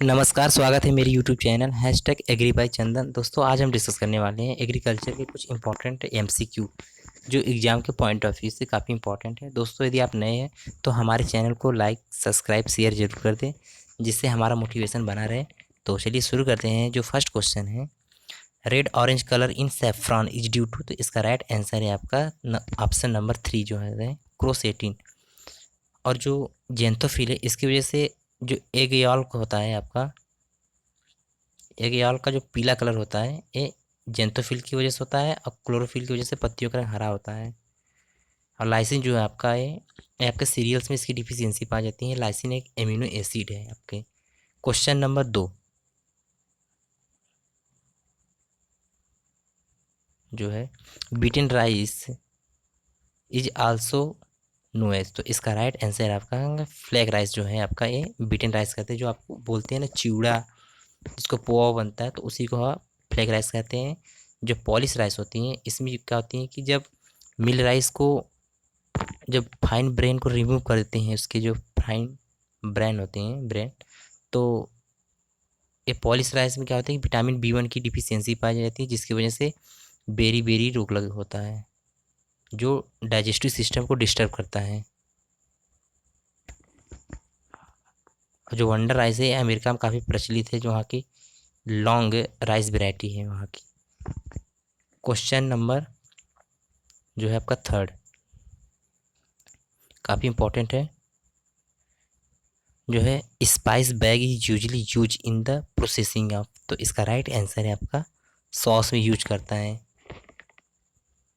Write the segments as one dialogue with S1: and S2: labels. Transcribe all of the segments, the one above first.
S1: नमस्कार, स्वागत है मेरी YouTube channel hashtag agri by Chandan. दोस्तों, आज हम डिस्कस करने वाले हैं एग्रीकल्चर के कुछ इंपॉर्टेंट एमसीक्यू जो एग्ज़ाम के पॉइंट ऑफ व्यू से काफ़ी इंपॉर्टेंट है। दोस्तों, यदि आप नए हैं तो हमारे चैनल को लाइक, सब्सक्राइब, शेयर ज़रूर कर दें, जिससे हमारा मोटिवेशन बना रहे। तो चलिए शुरू करते हैं। जो फर्स्ट क्वेश्चन है, red orange colour in saffron is due to, तो इसका राइट आंसर है आपका ऑप्शन नंबर 3 जो है क्रोसेटिन। और जो जेंथोफिल है इसकी वजह से जो एग यॉल्क होता है आपका, एक याल का जो पीला कलर होता है ये जेंथोफिल की वजह से होता है, और क्लोरोफिल की वजह से पत्तियों का रंग हरा होता है। और लाइसिन जो है आपका ये आपके सीरियल्स में इसकी डिफिशियंसी पाई जाती है। लाइसिन एक एमिनो एसिड है आपके। क्वेश्चन नंबर 2 जो है, बीटन राइस इज आल्सो नोएज, तो इसका राइट आंसर आपका फ्लैग राइस जो है आपका, ये बीटन राइस कहते हैं। जो आपको बोलते हैं ना चिवड़ा, जिसको पोहा बनता है, तो उसी को आप फ्लैग राइस कहते हैं। जो पॉलिश राइस होती हैं इसमें क्या होती है कि जब मिल राइस को, जब फाइन ब्रेन को रिमूव कर देते हैं, उसके जो फाइन ब्रेन होते हैं ब्रेन, तो ये पॉलिश राइस में क्या होता है कि विटामिन B1 की डिफिशियंसी पाई जाती है, जिसकी वजह से बेरी बेरी रोग लग होता है, जो डाइजेस्टिव सिस्टम को डिस्टर्ब करता है। और जो वंडर राइस है अमेरिका में काफ़ी प्रचलित है, जो वहाँ की लॉन्ग राइस वेराइटी है वहाँ की। क्वेश्चन नंबर जो है आपका थर्ड, काफ़ी इंपॉर्टेंट है। जो है, spice bag is usually use in the processing of, तो इसका राइट आंसर है आपका सॉस में यूज करता है।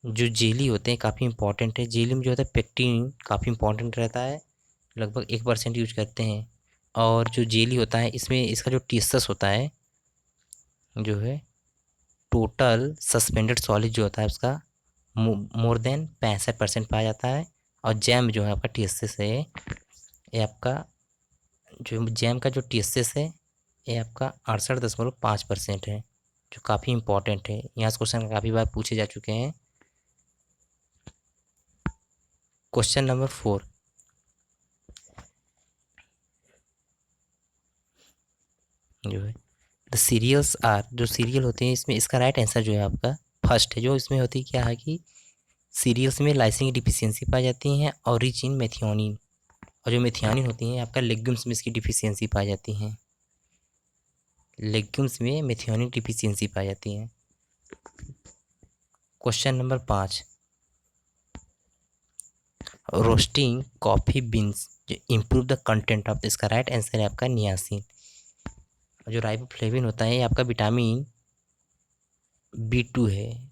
S1: जो जेली होते हैं काफ़ी इंपॉर्टेंट है। जेली में जो होता है पेक्टिन काफ़ी इंपॉर्टेंट रहता है, लगभग 1% यूज करते हैं। और जो जेली होता है इसमें इसका जो टीएसएस होता है, जो है टोटल सस्पेंडेड सॉलिड जो होता है उसका मोर देन 65% पाया जाता है। और जैम जो है आपका टीएसएस है, ये आपका जो जैम का जो टीएसएस है ये आपका 68.5% है, जो काफ़ी इंपॉर्टेंट है। यहाँ से क्वेश्चन काफ़ी बार पूछे जा चुके हैं। क्वेश्चन नंबर 4 जो है, द सीरियल्स आर, जो सीरियल होते हैं इसमें इसका राइट आंसर जो है आपका फर्स्ट है। जो इसमें होती है क्या है कि सीरियल्स में लाइसिन की डिफिशियंसी पाई जाती है और रिच इन मेथियोनिन। और जो मेथियोनिन होती हैं आपका लेग्यूम्स में इसकी डिफिशियंसी पाई जाती हैं। लेग्यूम्स में मेथियोनिन डिफिशियंसी पाई जाती है। Question number 5, roasting coffee beans जो इम्प्रूव द कंटेंट ऑफ, इसका राइट आंसर है आपका नियासिन। जो राइबोफ्लेविन होता है ये आपका विटामिन B2 है।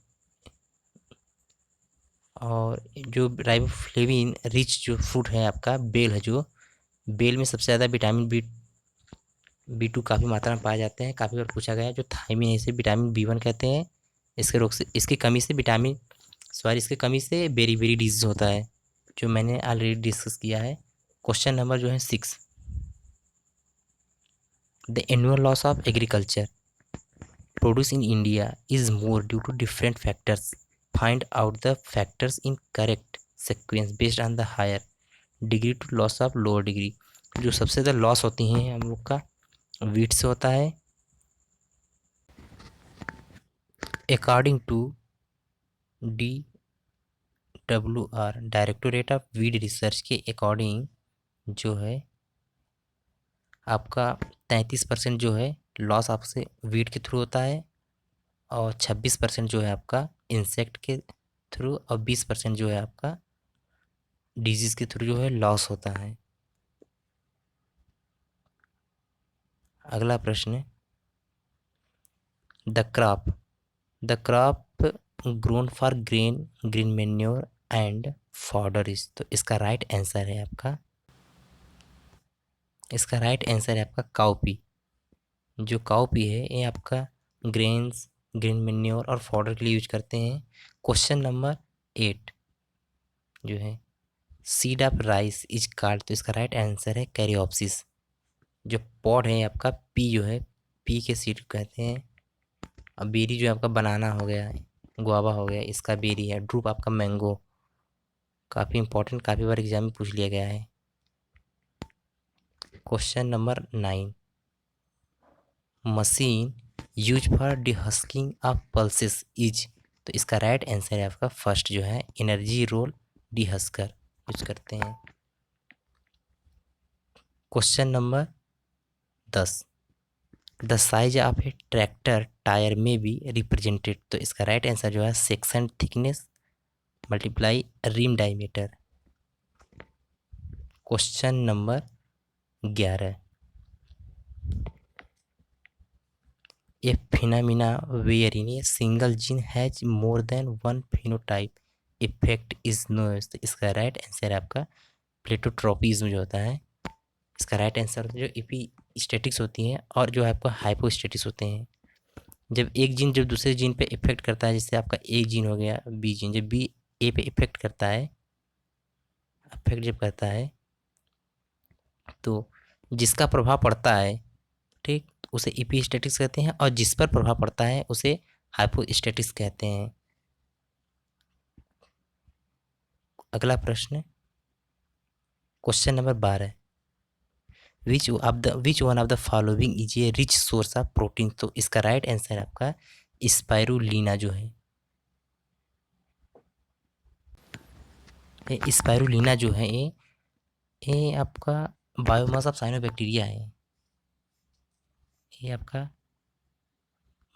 S1: और जो राइबोफ्लेविन रिच जो फ्रूट है आपका बेल है, जो बेल में सबसे ज़्यादा विटामिन B2 काफ़ी मात्रा में पाए जाते हैं। काफ़ी बार पूछा गया है। जो थायमिन है इसे विटामिन B1 कहते हैं। इसके रोग से, इसकी कमी से विटामिन, सॉरी, इसकी कमी से बेरी बेरी डिजीज होता है, जो मैंने ऑलरेडी डिस्कस किया है। क्वेश्चन नंबर जो है 6, the annual loss of agriculture produce in India is more due to different factors, find out the factors in correct sequence based on the higher degree to loss of lower degree. जो सबसे ज़्यादा loss होती हैं हम लोग का wheat से होता है। According to DWR, directorate of weed research के अकॉर्डिंग जो है आपका 33% जो है लॉस आपसे वीट के थ्रू होता है, और 26% जो है आपका इंसेक्ट के थ्रू, और 20% जो है आपका डिजीज़ के थ्रू जो है लॉस होता है। अगला प्रश्न, the crop the crop grown for green manure and fodder is, तो इसका राइट आंसर है आपका, इसका राइट आंसर है आपका काउपी। जो काउपी है ये आपका ग्रेन्स, ग्रीन मेन्योर और फॉडर के लिए यूज करते हैं। क्वेश्चन नंबर 8 जो है, seed of rice is called, तो इसका राइट आंसर है कैरियोप्सिस। जो पॉड है आपका पी जो है, पी के सीड कहते हैं। अब बेरी जो आपका बनाना हो गया, गुआवा हो गया, इसका बेरी है। ड्रूप आपका मैंगो, काफ़ी इंपॉर्टेंट, काफ़ी बार एग्जाम में पूछ लिया गया है। Question number 9, machine use for dehusking of pulses is. तो इसका राइट आंसर है आपका फर्स्ट जो है एनर्जी रोल डिहस्कर यूज करते हैं। Question number 10, the size of a tractor tyre में बी रिप्रेजेंटेड। तो इसका राइट आंसर जो है section thickness multiply rim diameter. Question number 11, a phenomena wherein a single gene has more than one phenotype effect is known. तो इसका right answer है आपका प्लेटोट्रोपिज्म जो होता है। इसका राइट आंसर जो इपी स्टेटिक्स होती हैं और जो आपका हाइपोस्टेटिक्स होते हैं। जब एक जीन जब दूसरे जीन पे इफेक्ट करता है, जैसे आपका ए जीन हो गया बी जीन, जब बी ए पे इफेक्ट करता है, इफेक्ट जब करता है तो जिसका प्रभाव पड़ता है, ठीक, उसे इपीस्टेटिक्स कहते हैं, और जिस पर प्रभाव पड़ता है उसे हाइपोस्टेटिक्स कहते हैं। अगला प्रश्न, question number 12, which one of the following is A rich source of protein. तो इसका राइट आंसर आपका स्पाइरुलिना जो है। स्पाइरुलिना जो है ये आपका बायोमास ऑफ साइनोबैक्टीरिया है। ये आपका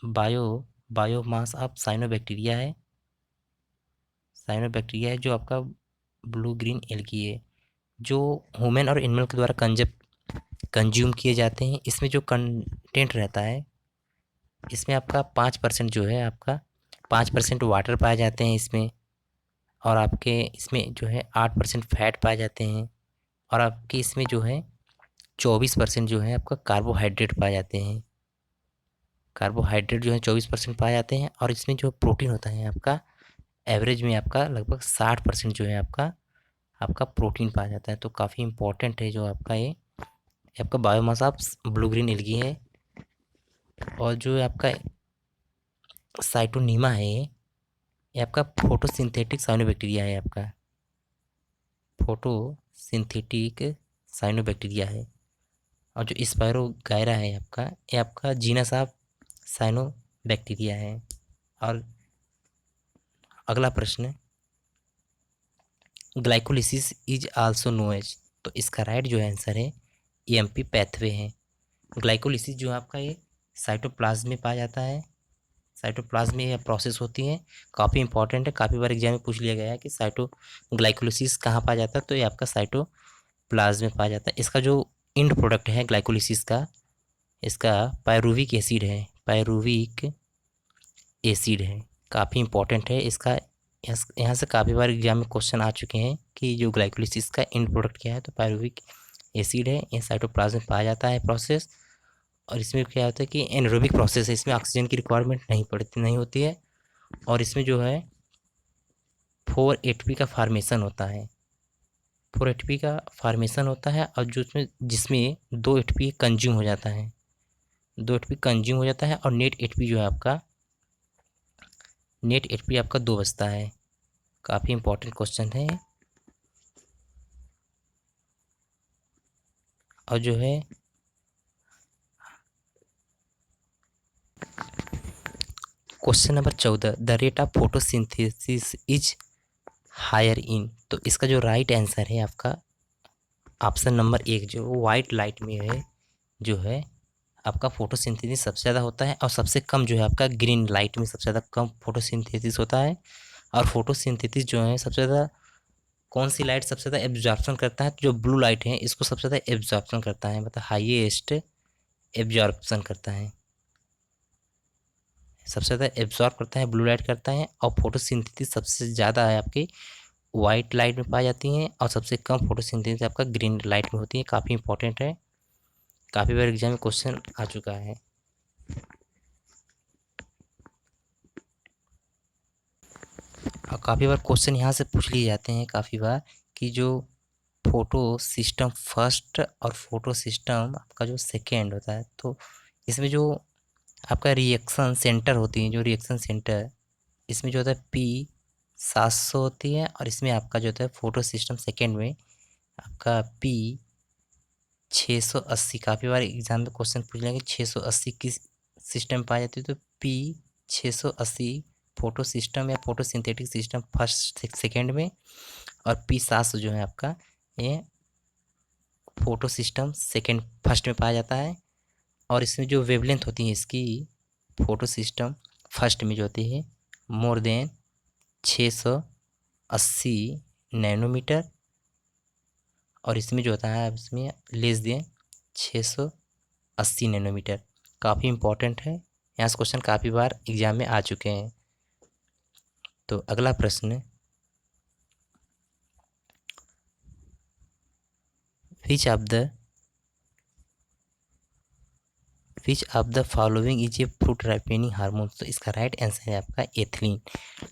S1: बायो बायोमास ऑफ साइनोबैक्टीरिया है। साइनोबैक्टीरिया है जो आपका ब्लू ग्रीन एल्गी है, जो ह्यूमन और एनिमल के द्वारा कंज्यूम किए जाते हैं। इसमें जो कंटेंट रहता है, इसमें आपका 5% जो है आपका 5% वाटर पाए जाते हैं इसमें, और आपके इसमें जो है 8% फैट पाए जाते हैं, और आपके इसमें जो है 24% जो है आपका कार्बोहाइड्रेट पाए जाते हैं। कार्बोहाइड्रेट जो है 24% पाए जाते हैं, और इसमें जो प्रोटीन होता है आपका एवरेज में आपका लगभग 60% जो है आपका आपका प्रोटीन पाया जाता है। तो काफ़ी इंपॉर्टेंट है जो आपका ये आपका biomass of blue green algae है। और जो आपका साइटोनीमा है ये आपका फोटोसिंथेटिक साइनोबैक्टीरिया है। आपका फोटोसिंथेटिक साइनोबैक्टीरिया है। और जो स्पायरोगायरा है आपका, ये आपका जीनस ऑफ साइनोबैक्टीरिया है। और अगला प्रश्न, glycolysis is also known as. तो इसका राइट जो आंसर है एएमपी पैथवे है। ग्लाइकोलिसिस जो आपका ये साइटोप्लाज्म में पाया जाता है। साइटोप्लाज्म में यह प्रोसेस होती है, काफ़ी इंपॉर्टेंट है। काफ़ी बार एग्जाम में पूछ लिया गया है कि ग्लाइकोलिसिस कहाँ पाया जाता है, तो ये आपका साइटोप्लाज्म में पाया जाता है। इसका जो इंड प्रोडक्ट है ग्लाइकोलिसिस का, इसका पायरुविक एसिड है। पायरुविक एसिड है, काफ़ी इंपॉर्टेंट है इसका। यहाँ से काफ़ी बार एग्जाम में क्वेश्चन आ चुके हैं कि जो ग्लाइकोलिसिस का इंड प्रोडक्ट क्या है, तो पायरुविक एसिड है। ये साइटोप्लाज्म में पाया जाता है प्रोसेस। और इसमें क्या होता है कि एनरोबिक प्रोसेस है, इसमें ऑक्सीजन की रिक्वायरमेंट नहीं होती है। और इसमें जो है 4 ATP का फार्मेशन होता है। 4 ATP का फार्मेशन होता है, और जो जिसमें 2 ATP कंज्यूम हो जाता है। 2 ATP कंज्यूम हो जाता है, और नेट एटीपी जो है आपका नेट एटीपी आपका 2 बचता है। काफ़ी इंपॉर्टेंट क्वेश्चन है। और जो है question number 14, the rate of photosynthesis is higher in. तो इसका जो राइट आंसर है आपका ऑप्शन नंबर 1, जो वाइट लाइट में है, जो है आपका फोटोसिंथेसिस सबसे ज़्यादा होता है, और सबसे कम जो है आपका ग्रीन लाइट में सबसे ज़्यादा कम फोटोसिंथेसिस होता है। और फोटोसिंथेसिस जो है सबसे ज़्यादा कौन सी लाइट सबसे ज़्यादा एब्जॉर्प्शन करता है, तो जो ब्लू लाइट है इसको सबसे ज़्यादा एब्जॉर्प्शन करता है, मतलब हाईएस्ट एब्जॉर्प्शन करता है। सबसे ज़्यादा एब्जॉर्ब करता है ब्लू लाइट करता है। और फोटोसिंथेसिस सबसे ज़्यादा है आपकी वाइट लाइट में पाई जाती हैं, और सबसे कम फोटोसिंथेसिस आपका ग्रीन लाइट में होती है। काफ़ी इंपॉर्टेंट है, काफ़ी बार एग्जाम में क्वेश्चन आ चुका है। और काफ़ी बार क्वेश्चन यहाँ से पूछ लिए जाते हैं काफ़ी बार कि जो फोटो सिस्टम फर्स्ट और फोटो सिस्टम आपका जो सेकेंड होता है, तो इसमें जो आपका रिएक्शन सेंटर होती है, जो रिएक्शन सेंटर इसमें जो होता है P700 होती है, और इसमें आपका जो होता है फोटो सिस्टम सेकेंड में आपका 680, काफ़ी बार एग्जाम में क्वेश्चन पूछ लेंगे 680 किस सिस्टम में पाई जाती है, तो पी 680 फोटो सिस्टम या photo synthetic system first second में, और पी 700 जो है आपका ये फोटो सिस्टम सेकेंड फर्स्ट में पाया जाता है। और इसमें जो वेवलेंथ होती है इसकी फोटो सिस्टम फर्स्ट में जो होती है मोर देन 680 नैनोमीटर, और इसमें जो होता है इसमें लेस देन 680 नैनोमीटर। काफ़ी इंपॉर्टेंट है, यहाँ से क्वेश्चन काफ़ी बार एग्जाम में आ चुके हैं। तो अगला प्रश्न, विच of the following is a fruit ripening hormone, तो इसका राइट आंसर है आपका एथिलीन।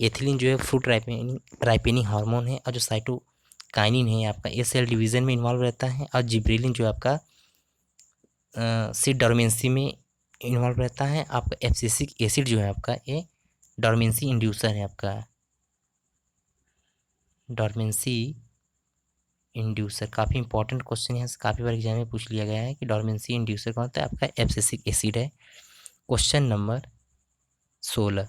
S1: एथिलीन जो है फ्रूट राइपेनिंग हार्मोन है, और जो साइटोकाइनिन है आपका ये सेल डिवीजन में इन्वॉल्व रहता है, और जिब्रेलिन जो आपका सीड डोरमेंसी में इन्वॉल्व रहता है। आपका एब्सिसिक एसिड जो है आपका ये डोरमेंसी इंड्यूसर है, आपका डोरमेंसी इंड्यूसर। काफ़ी इंपॉर्टेंट क्वेश्चन यहाँ से काफ़ी बार एग्जाम में पूछ लिया गया है कि डोरमेंसी इंड्यूसर कौन होता है, आपका एब्सिसिक एसिड है। Question number 16,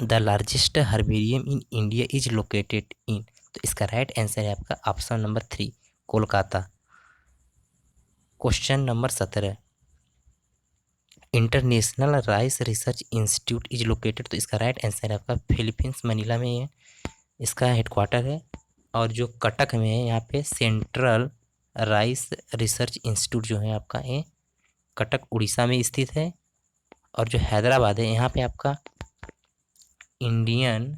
S1: the largest herbarium in India is located in, तो इसका राइट आंसर है आपका option number 3 Kolkata. Question number 17, international rice research institute is located, तो इसका राइट आंसर है आपका फिलीपींस मनीला में है, इसका हेडक्वार्टर है। और जो कटक में है यहाँ पे सेंट्रल राइस रिसर्च इंस्टीट्यूट जो है आपका ये कटक उड़ीसा में स्थित है। और जो हैदराबाद है यहाँ पे आपका Indian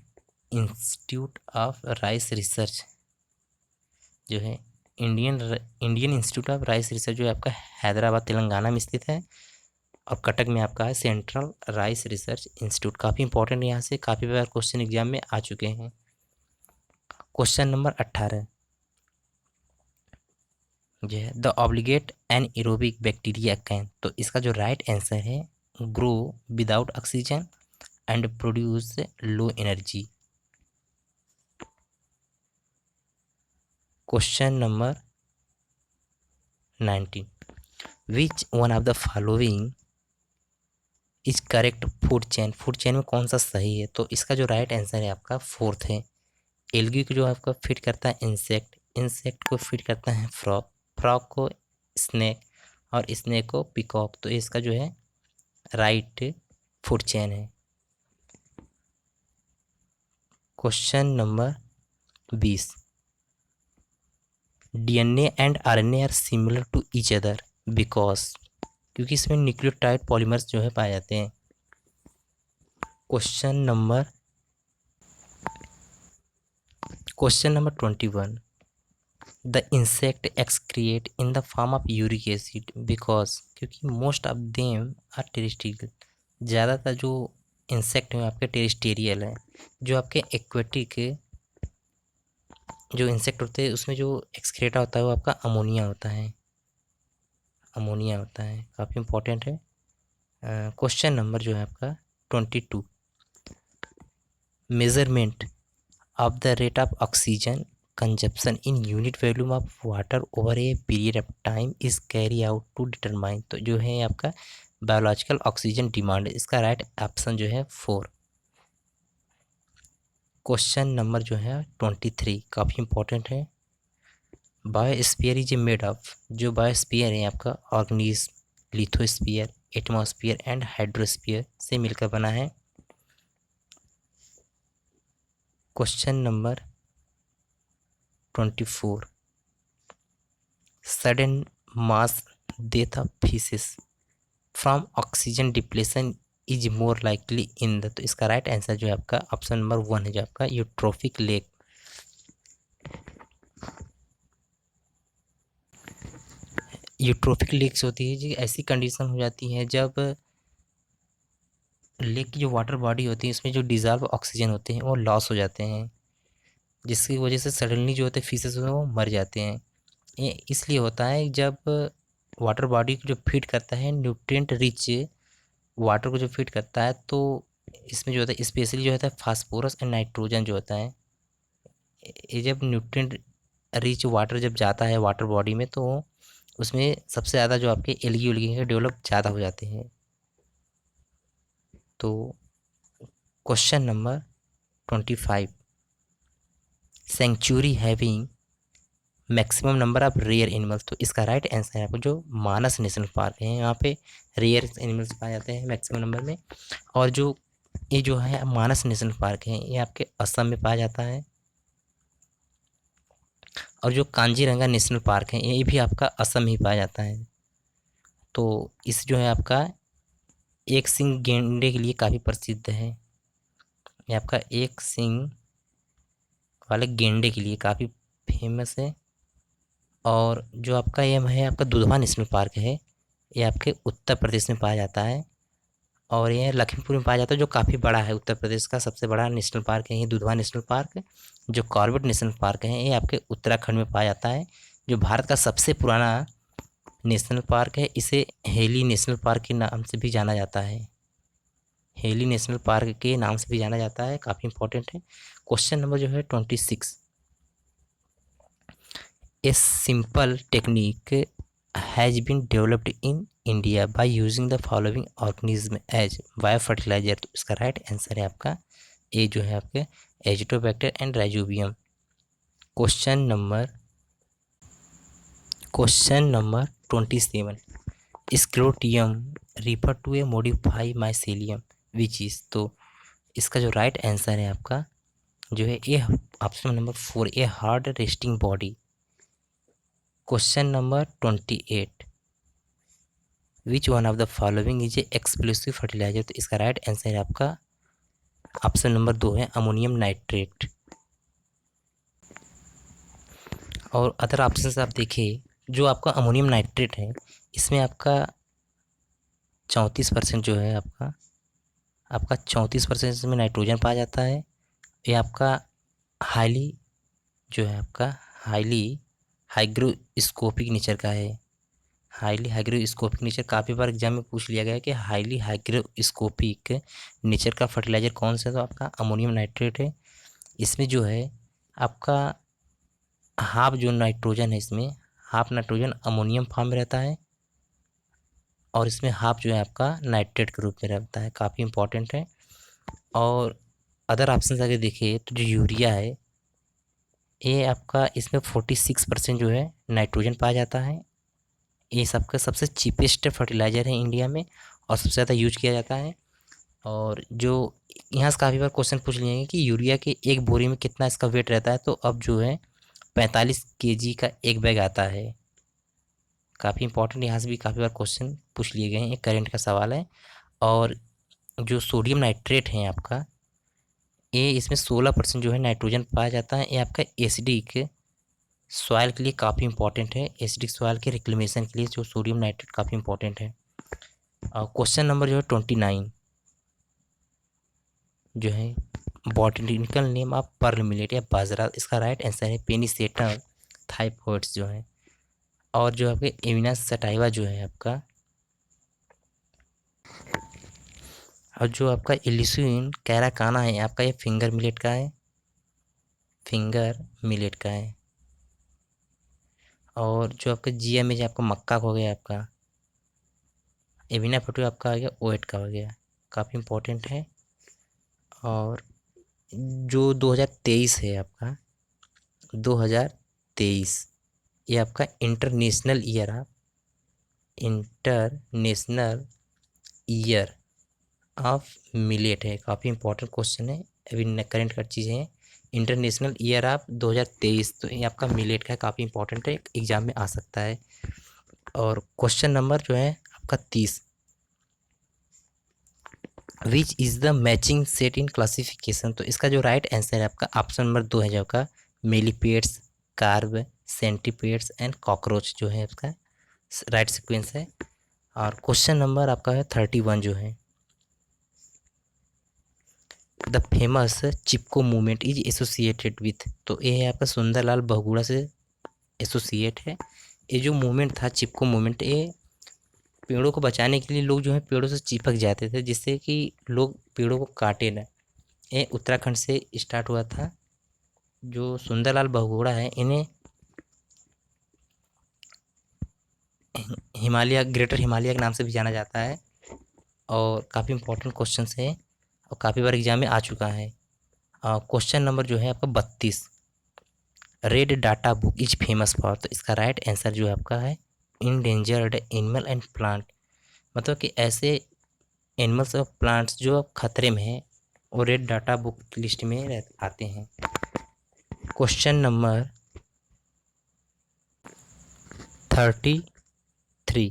S1: institute of rice research जो है Indian institute of rice research जो है आपका हैदराबाद तेलंगाना में स्थित है। और कटक में आपका है सेंट्रल राइस रिसर्च इंस्टीट्यूट। काफ़ी इंपॉर्टेंट यहाँ से काफ़ी बार क्वेश्चन एग्जाम में आ चुके हैं। क्वेश्चन नंबर 18 जो है the obligate anaerobic bacteria can, तो इसका जो राइट आंसर है grow without oxygen and produce low energy. Question number 19, which one of the following is correct food chain में कौन सा सही है, तो इसका जो राइट आंसर है आपका फोर्थ है। एल्गी को जो आपका फिट करता है इंसेक्ट, इंसेक्ट को फिट करता है फ्रॉग, फ्रॉग को स्नेक, और स्नेक को पिकॉक, तो इसका जो है राइट फूड चेन है। Question number 20, DNA and RNA are similar to each other because, क्योंकि इसमें न्यूक्लियोटाइड पॉलीमर्स जो है पाए जाते हैं। Question number 21, the insect excrete in the form of uric acid because, क्योंकि most of them are terrestrial, ज़्यादातर जो इंसेक्ट हैं आपके टेरेस्टेरियल हैं। जो आपके एक्वेटिक जो इंसेक्ट होते हैं उसमें जो एक्सक्रेटा होता है वो आपका अमोनिया होता है, अमोनिया होता है। काफ़ी इंपॉर्टेंट है। क्वेश्चन नंबर जो है आपका 22, measurement of the rate of oxygen consumption in unit volume of water over a period of time is carry out to determine, तो जो है आपका बायोलॉजिकल ऑक्सीजन डिमांड, इसका राइट ऑप्शन जो है 4। क्वेश्चन नंबर जो है 23 काफ़ी इंपॉर्टेंट है। बायोस्फीयर इज मेड ऑफ, जो बायोस्फीयर है आपका organism lithosphere, atmosphere and hydrosphere से मिलकर बना है। Question number 24, sudden mass death of fishes from oxygen depletion is more likely in the, तो इसका राइट आंसर जो है आपका ऑप्शन नंबर 1 है, जो आपका यूट्रोफिक लेक। यूट्रोफिक लेक्स होती है जी, ऐसी कंडीशन हो जाती है जब लेक की जो वाटर बॉडी होती है उसमें जो डिजॉल्व ऑक्सीजन होते हैं वो लॉस हो जाते हैं, जिसकी वजह से सडनली जो होते हैं फिशेस वो मर जाते हैं। ये इसलिए होता है जब वाटर बॉडी को जो फीड करता है न्यूट्रिएंट रिच वाटर को जो फीड करता है, तो इसमें जो होता है स्पेशली जो होता है फास्फोरस एंड नाइट्रोजन जो होता है, ये जब न्यूट्रिएंट रिच वाटर जब जाता है वाटर बॉडी में, तो उसमें सबसे ज़्यादा जो आपके एल्गी उल्गी हैं डेवलप ज़्यादा हो जाते हैं। तो question number 25, century having maximum number of rare animals. तो इसका राइट आंसर है आपको जो मानस नेशनल पार्क है, यहाँ पे रेयर एनिमल्स पाए जाते हैं मैक्सिमम नंबर में। और जो ये जो है मानस नेशनल पार्क है, ये आपके असम में पाया जाता है। और जो कांजीरंगा नेशनल पार्क है, ये भी आपका असम में ही पाया जाता है। तो इस जो है आपका एक सिंग गेंडे के लिए काफ़ी प्रसिद्ध है। ये आपका एक सिंग वाले गेंडे के लिए काफ़ी फेमस है। और जो आपका ये है आपका दुधवा नेशनल पार्क है, ये आपके उत्तर प्रदेश में पाया जाता है। और ये लखीमपुर में पाया जाता है, जो काफ़ी बड़ा है, उत्तर प्रदेश का सबसे बड़ा नेशनल पार्क है ये दुधवा नेशनल पार्क। जो कॉर्बेट नेशनल पार्क है, ये आपके उत्तराखंड में पाया जाता है, जो भारत का सबसे पुराना नेशनल पार्क है। इसे हेली नेशनल पार्क के नाम से भी जाना जाता है, हेली नेशनल पार्क के नाम से भी जाना जाता है, काफ़ी इंपॉर्टेंट है। क्वेश्चन नंबर जो है 26, a simple technique has been developed in India by using the following organism as biofertilizer. तो इसका राइट आंसर है आपका ए जो है आपके Azotobacter and Rhizobium. Question number 27, sclerotium refer to a modify mycelium which is. तो इसका जो राइट आंसर है आपका जो है a option number 4, a hard resting body. Question number 28, which one of the following is a explosive fertilizer. तो इसका right answer है आपका ऑप्शन नंबर 2 है अमोनियम नाइट्रेट। और अदर ऑप्शन से आप देखिए, जो आपका अमोनियम नाइट्रेट है, इसमें आपका 34% जो है आपका 34% इसमें नाइट्रोजन पाया जाता है। ये आपका हाईली जो है आपका हाईली हाइग्रोस्कोपिक नेचर का है। हाईली हाइग्रोस्कोपिक नेचर काफ़ी बार एग्जाम में पूछ लिया गया है कि हाईली हाइग्रोस्कोपिक नेचर का फर्टिलाइजर कौन सा है, तो आपका अमोनियम नाइट्रेट है। इसमें जो है आपका हाफ जो नाइट्रोजन है, इसमें हाफ नाइट्रोजन अमोनियम फॉर्म में रहता है, और इसमें हाफ जो है आपका नाइट्रेट के रूप में रहता है, काफ़ी इंपॉर्टेंट है। और अदर ऑप्शन अगर देखिए तो जो यूरिया है, ये आपका इसमें 46% जो है नाइट्रोजन पाया जाता है। ये सबका सबसे चीपेस्ट फर्टिलाइज़र है इंडिया में, और सबसे ज़्यादा यूज किया जाता है। और जो यहाँ से काफ़ी बार क्वेश्चन पूछ लिए हैं कि यूरिया के एक बोरी में कितना इसका वेट रहता है, तो अब जो है 45 केजी का एक बैग आता है। काफ़ी इंपॉर्टेंट, यहाँ से भी काफ़ी बार क्वेश्चन पूछ लिए गए हैं, एक करेंट का सवाल है। और जो सोडियम नाइट्रेट है आपका, ये इसमें 16% जो है नाइट्रोजन पाया जाता है। ये आपका एसिडिक सॉइल के लिए काफ़ी इंपॉर्टेंट है, एसिडिक सॉइल के रिक्लेमेशन के लिए जो सोडियम नाइट्रेट काफ़ी इंपॉर्टेंट है। और क्वेश्चन नंबर जो है 29 जो है botanical name of pearl millet या बाजरा। इसका राइट आंसर है पेनिसेटम थाइपॉइड्स जो है। और जो आपके एविना सटाइवा जो है आपका, और जो आपका इलिसिन कैराकाना है आपका, ये फिंगर मिलेट का है, फिंगर मिलेट का है। और जो आपका जीएम है आपका मक्का का हो गया, आपका एविना फोटो आपका आ गया ओएट का हो गया, काफ़ी इंपॉर्टेंट है। और जो 2023 है आपका 2023, ये आपका इंटरनेशनल ईयर ऑफ मिलेट है, काफ़ी इंपॉर्टेंट क्वेश्चन है, अभी करेंट कर चीज़ें हैं। इंटरनेशनल ईयर ऑफ 2023, तो ये आपका मिलेट का काफ़ी इंपॉर्टेंट है, एग्जाम में आ सकता है। और क्वेश्चन नंबर जो है आपका 30, which is the matching set in classification. तो इसका जो राइट आंसर है आपका ऑप्शन नंबर 2 है, जो आपका मेलीपेड्स, कार्ब, सेंटीपेड्स एंड कॉकरोच जो है इसका राइट सीक्वेंस है। और क्वेश्चन नंबर आपका है 31 जो है, the famous Chipko movement is associated with. तो ये है आपका सुंदरलाल बहुगुणा से एसोसिएट है। ये जो मूवमेंट था चिपको मूवमेंट, ये पेड़ों को बचाने के लिए लोग जो है पेड़ों से चिपक जाते थे, जिससे कि लोग पेड़ों को काटे ना। ये उत्तराखंड से स्टार्ट हुआ था। जो सुंदरलाल बहुगुणा है, इन्हें हिमालय, ग्रेटर हिमालय के नाम से भी जाना जाता है। और काफ़ी इंपॉर्टेंट क्वेश्चन है और काफ़ी बार एग्जाम में आ चुका है। क्वेश्चन नंबर जो है आपका 32, red data book is famous for, तो इसका राइट आंसर जो है आपका है इंडेंजर्ड एनिमल एंड प्लांट, मतलब कि ऐसे एनिमल्स और प्लांट्स जो खतरे में हैं वो रेड डाटा बुक लिस्ट में आते हैं। Question number 33,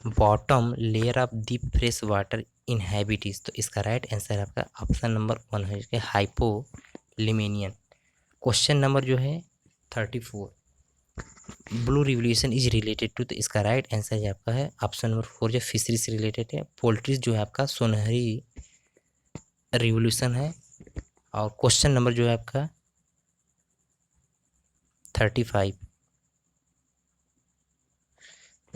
S1: bottom layer of the fresh water in habitats, तो इसका राइट आंसर आपका ऑप्शन नंबर 1 है, इसके हाइपोलिमेनियन। क्वेश्चन नंबर जो है 34, blue revolution is related to, तो इसका राइट आंसर है आपका है ऑप्शन नंबर 4 जो फिशरी से रिलेटेड है। पोल्ट्रीज जो है आपका सुनहरी रिवोल्यूशन है। और क्वेश्चन नंबर जो है आपका 35,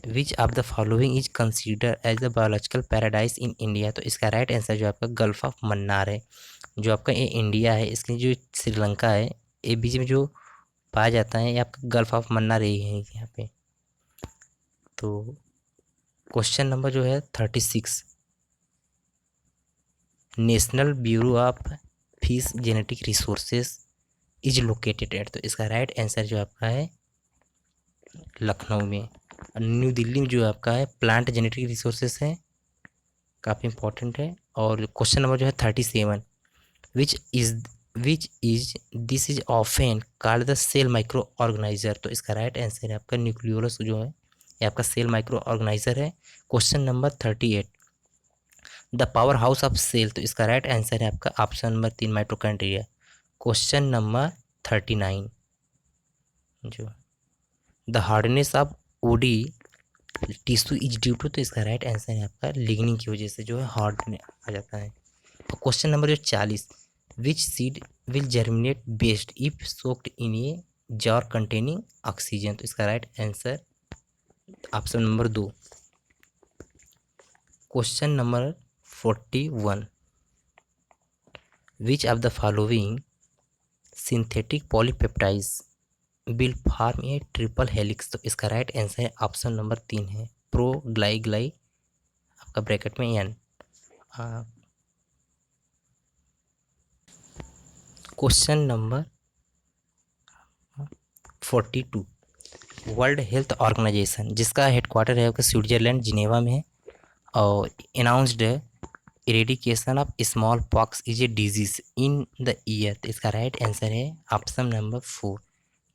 S1: which of the following is consider as the biological paradise in India, तो इसका राइट आंसर जो आपका गल्फ ऑफ मन्नार है, जो आपका ये इंडिया है, इसकी जो श्रीलंका है ये बीच में जो पाया जाता है, ये आपका गल्फ ऑफ मन्नार ही है यहाँ पे। तो क्वेश्चन नंबर जो है 36, national bureau of fish genetic resources is located at, तो इसका राइट आंसर जो आपका है लखनऊ में। न्यू दिल्ली में जो आपका है प्लांट जेनेटिक रिसोर्सेज है, काफ़ी इंपॉर्टेंट है। और क्वेश्चन नंबर जो है 37, which is this is often called the cell micro organizer, तो इसका राइट आंसर है आपका न्यूक्लियोलस जो है ये आपका सेल माइक्रो ऑर्गेनाइजर है। Question number 38, the power house of cell, तो इसका राइट आंसर है आपका option number 3 mitochondria. Question number 39, जो the hardness of woody tissue is due to, तो इसका राइट आंसर है आपका लिग्निंग की वजह से जो है हार्ड आ जाता है। और क्वेश्चन नंबर जो 40, which seed will germinate best if soaked in a jar containing oxygen, तो इसका right answer option number 2। Question number 41, which of the following synthetic polypeptides will form a triple helix, तो इसका right answer है option number 3 है pro gly gly आपका bracket में n. Question number 42, World Health Organization जिसका headquarter है आपका स्विट्जरलैंड जिनेवा में है, और announced eradication of small pox is a disease in the year, तो इसका राइट आंसर है option number 4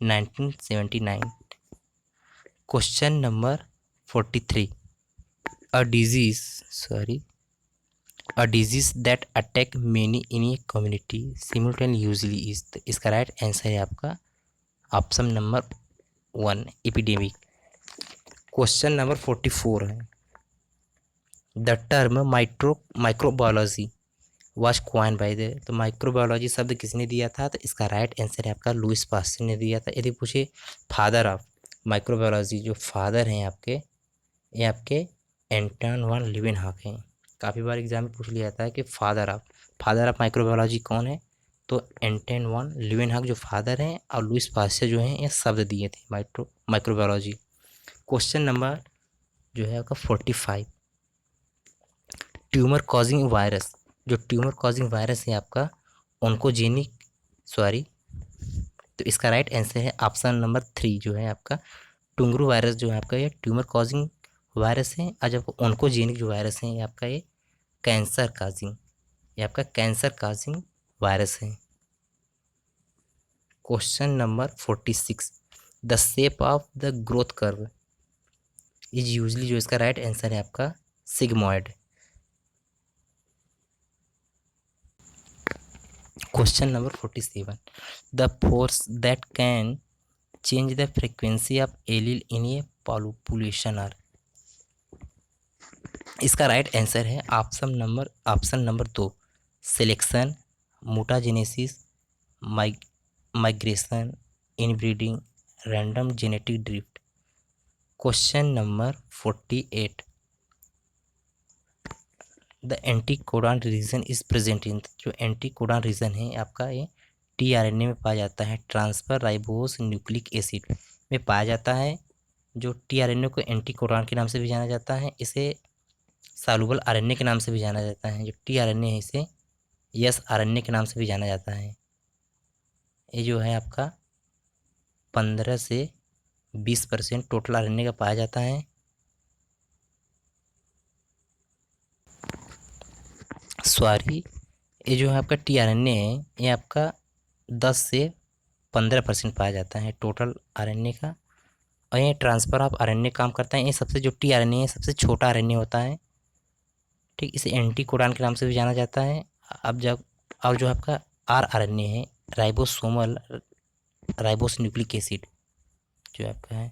S1: 1979। Question number 43, a disease that attack many in a community simultaneously is, तो इसका राइट आंसर है आपका option number 1 epidemic. Question number 44 है, the term microbiology was coin by the, तो microbiology शब्द किसने दिया था, तो इसका राइट आंसर है आपका लुइस पास्चर ने दिया था। यदि पूछे फादर ऑफ माइक्रोबायोलॉजी, जो फादर हैं आपके ये आपके एंटन वन लीवेनहॉक हैं। काफ़ी बार एग्जाम में पूछ लिया जाता है कि फादर ऑफ माइक्रोबायोलॉजी कौन है, तो एंटन वन लीवेनहॉक जो फादर हैं और लुइस पास्चर जो हैं ये शब्द दिए थे माइक्रोबायोलॉजी। क्वेश्चन नंबर जो है आपका 45, ट्यूमर कॉजिंग वायरस, जो ट्यूमर कॉजिंग वायरस है आपका तो इसका राइट आंसर है ऑप्शन नंबर 3 जो है आपका टुंगरू वायरस, जो है आपका ये ट्यूमर कॉजिंग वायरस है। और जब ऑन्कोजेनिक जो वायरस है ये आपका ये कैंसर काजिंग वायरस है। Question number 46, the shape of the growth curve is usually, जो इसका राइट आंसर है आपका sigmoid. Question number 47, the force that can change the frequency of allele in a population are, इसका right answer है option number 2 selection, mutagenesis, migration, inbreeding, random genetic drift. Question number 48, the anticodon region is present in, जो anticodon reason है आपका ये tRNA में पाया जाता है, ट्रांसफर राइबोस न्यूक्लिक एसिड में पाया जाता है। जो टीआरएनए को एंटीकोडॉन के नाम से भी जाना जाता है, इसे सॉल्युबल आरएनए के नाम से भी जाना जाता है। जो टीआरएनए है इसे एस आरएनए के नाम से भी जाना जाता है। ये जो है आपका 15 से 20% टोटल आरएनए का पाया जाता है। सॉरी, ये जो है आपका टीआरएनए है, ये आपका 10 से 15% पाया जाता है टोटल आरएनए का। और ये ट्रांसफ़र ऑफ आरएनए काम करता है। ये सबसे जो टीआरएनए है सबसे छोटा आरएनए होता है, ठीक। इसे एंटीकोडॉन के नाम से भी जाना जाता है। अब जब और जो आपका आरएनए है, राइबोसोमल राइबोस न्यूक्लिक एसिड जो आपका है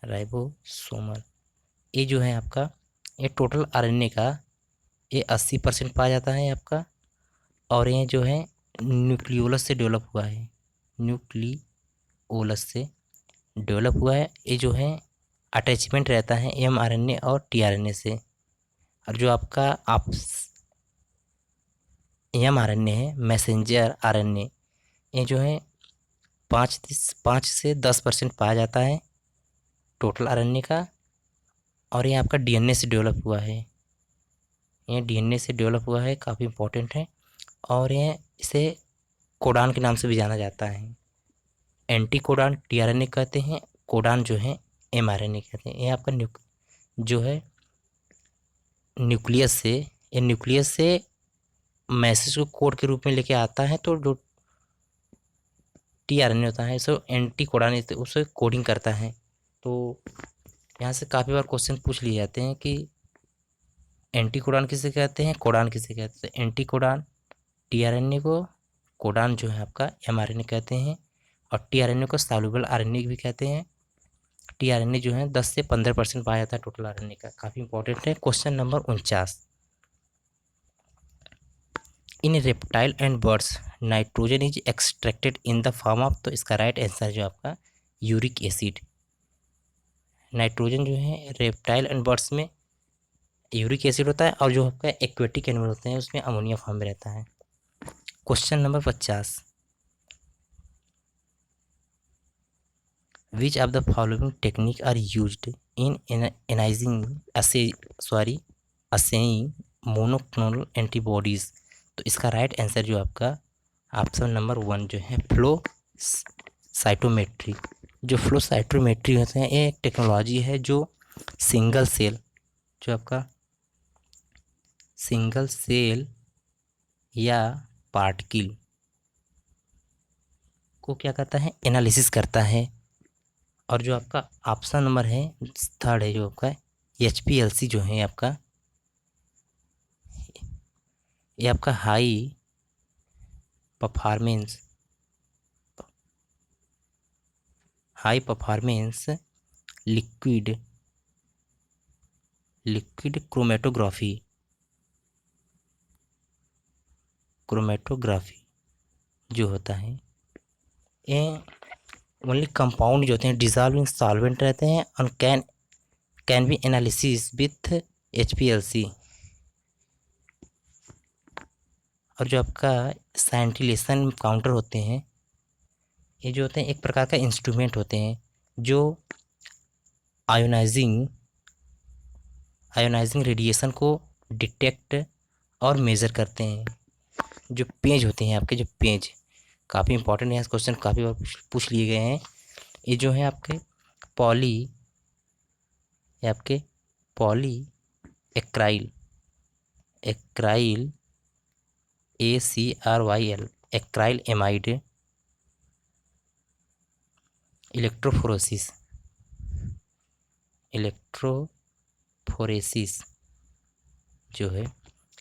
S1: राइबोसोमल, ये जो है आपका, ये टोटल आरएनए का ये 80% पाया जाता है आपका। और ये जो है न्यूक्लियोलस से डेवलप हुआ है, न्यूक्लियोलस से डेवलप हुआ है। ये जो है अटैचमेंट रहता है एमआरएनए और टीआरएनए से। और जो आपका एमआरएनए है, मैसेंजर आरएनए, ये जो है 5 से 10% पाया जाता है टोटल आरएनए का। और ये आपका डीएनए से डेवलप हुआ है, ये डीएनए से डेवलप हुआ है, काफ़ी इंपॉर्टेंट है। और ये इसे कोडान के नाम से भी जाना जाता है। एंटी कोडान टीआरएनए कहते हैं, कोडान जो है एमआरएनए कहते हैं। ये आपका जो है न्यूक्लियस से, ये न्यूक्लियस से मैसेज को कोड के रूप में लेके आता है। तो जो टीआरएनए होता है सो एंटी कोडान उसे कोडिंग करता है। तो यहाँ से काफ़ी बार क्वेश्चन पूछ लिए जाते हैं कि एंटी कोडान किसे कहते हैं, कोडान किसे कहते हैं। एंटी कोडान टीआरएनए को, कोडान जो है आपका एमआरएनए कहते हैं। और टीआरएनए को सॉल्युबल आरएनए भी कहते हैं। टीआरएनए जो है 10 से 15% पाया जाता है टोटल आरएनए का, काफ़ी इंपॉर्टेंट है। Question number 49, in reptile and birds nitrogen is extracted in the form of, तो इसका राइट आंसर जो आपका यूरिक एसिड। नाइट्रोजन जो है रेप्टाइल एंड बर्ड्स में यूरिक एसिड होता है, और जो आपका एक्वेटिक एनिमल होते हैं उसमें अमोनिया फॉर्म में रहता है। Question number 50, which of the following technique are used in analysing assaying monoclonal antibodies, तो इसका राइट आंसर जो आपका ऑप्शन नंबर 1 जो है फ्लो साइटोमेट्री। जो फ्लो साइटोमेट्री होते हैं, ये एक टेक्नोलॉजी है जो सिंगल सेल, जो आपका सिंगल सेल या पार्टिकल को क्या करता है, एनालिसिस करता है। और जो आपका ऑप्शन नंबर है 3 है जो आपका HPLC जो है आपका, ये आपका हाई परफॉर्मेंस लिक्विड क्रोमेटोग्राफी जो होता है, ये ओनली कंपाउंड जो होते हैं डिजॉल्विंग सॉल्वेंट रहते हैं, और can be analysis with HPLC। और जो आपका साइंटिलेशन काउंटर होते हैं, ये जो होते हैं एक प्रकार का इंस्ट्रूमेंट होते हैं जो आयोनाइजिंग रेडिएशन को डिटेक्ट और मेज़र करते हैं। जो पेज होते हैं आपके, जो पेज काफ़ी इंपॉर्टेंट है, क्वेश्चन काफ़ी बार पूछ लिए गए हैं। ये जो है आपके पॉली एक्राइल ACRYL एक्राइल एमाइड इलेक्ट्रोफोरेसिस जो है,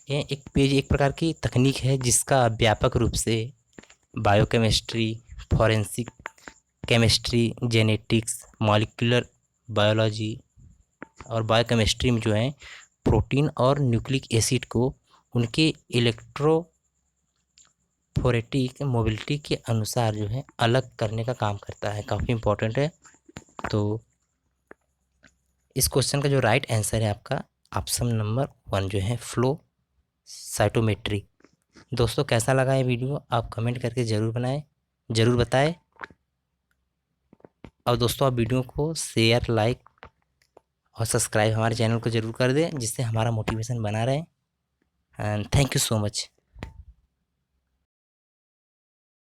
S1: ये एक प्रकार की तकनीक है जिसका व्यापक रूप से biochemistry, forensic chemistry, genetics, molecular biology और बायोकेमिस्ट्री में जो है प्रोटीन और न्यूक्लिक एसिड को उनके इलेक्ट्रोफोरेटिक मोबिलिटी के अनुसार जो है अलग करने का काम करता है, काफ़ी इंपॉर्टेंट है। तो इस क्वेश्चन का जो राइट आंसर है आपका ऑप्शन नंबर 1 जो है फ्लो साइटोमेट्री। दोस्तों कैसा लगा ये वीडियो आप कमेंट करके ज़रूर बताएं। और दोस्तों आप वीडियो को शेयर, लाइक और सब्सक्राइब हमारे चैनल को ज़रूर कर दें, जिससे हमारा मोटिवेशन बना रहे। And thank you so much.